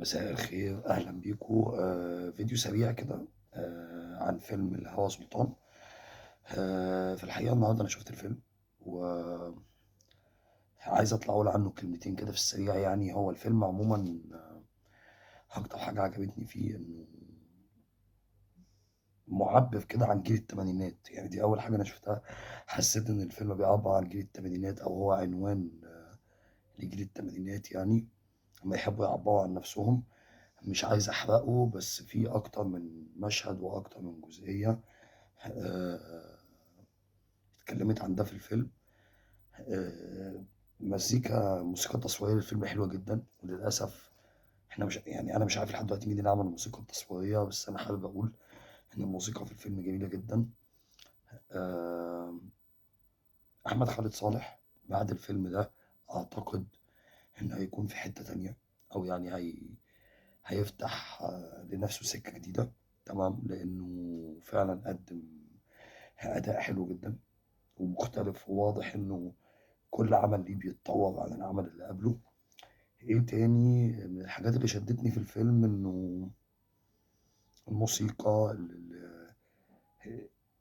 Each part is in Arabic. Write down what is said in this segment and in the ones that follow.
مساء الخير، أهلا بيكم. فيديو سريع كده عن فيلم الهوى سلطان. في الحقيقة النهاردة أنا شفت الفيلم وعايز أطلع أقول عنه كلمتين كده في السريع. يعني هو الفيلم عموما أكتر حاجة عجبتني فيه إنه معبر كده عن جيل التمانينات. يعني دي أول حاجة أنا شفتها، حسيت إن الفيلم بيعبر عن جيل التمانينات أو هو عنوان لجيل التمانينات. يعني لما يحبوا يعبروا عن نفسهم. مش عايز أحرقه، بس في أكتر من مشهد وأكتر من جزئية آه، اتكلمت عن ده في الفيلم. آه، موسيقى تصويرية للفيلم حلوة جدا، وللأسف احنا مش يعني أنا مش عارف لحد دلوقتي مين اللي عمل الموسيقى التصويرية، بس أنا حابب أقول إن الموسيقى في الفيلم جميلة جدا. آه، أحمد خالد صالح بعد الفيلم ده أعتقد إنه هيكون في حتة تانية، أو يعني هيفتح لنفسه سكة جديدة. تمام، لأنه فعلا قدم أداء حلو جدا ومختلف، وواضح إنه كل عمل ليه بيتطور عن العمل اللي قبله. إيه تاني من الحاجات اللي شدتني في الفيلم؟ إنه الموسيقى،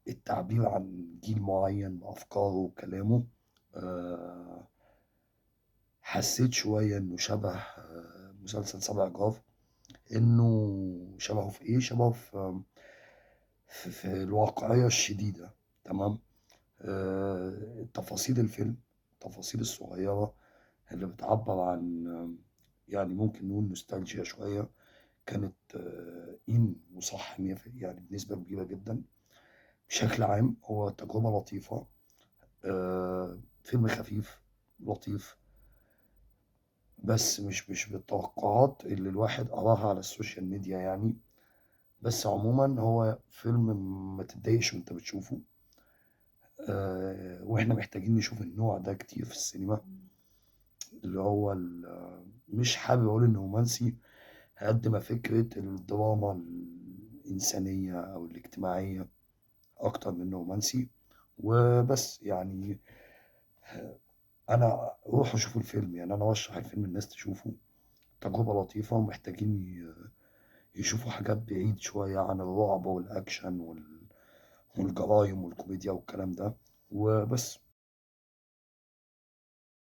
التعبير عن جيل معين بأفكاره وكلامه. آه، حسيت شوية إنه شبه مسلسل سبع جار. إنه شبهه في إيه؟ شبهه في الواقعية الشديدة. تمام. تفاصيل الفيلم، التفاصيل الصغيرة اللي بتعبر عن يعني ممكن نقول نوستالجيا شوية، كانت إن وصح 100%، يعني بنسبة كبيرة جدا. بشكل عام هو تجربة لطيفة. فيلم خفيف لطيف، بس مش بالتوقعات اللي الواحد قراها على السوشيال ميديا يعني. بس عموما هو فيلم ما تتضايقش وانت بتشوفه. واحنا محتاجين نشوف النوع ده كتير في السينما، اللي هو مش حابب اقول انه رومانسي قد ما فكرة الدراما الإنسانية أو الاجتماعية أكتر من رومانسي. وبس يعني أنا روحوا شوفوا الفيلم، يعني أنا أرشح الفيلم الناس تشوفه. تجربة لطيفة، ومحتاجين يشوفوا حاجات بعيد شوية عن الرعب والأكشن والجرايم والكوميديا والكلام ده. وبس.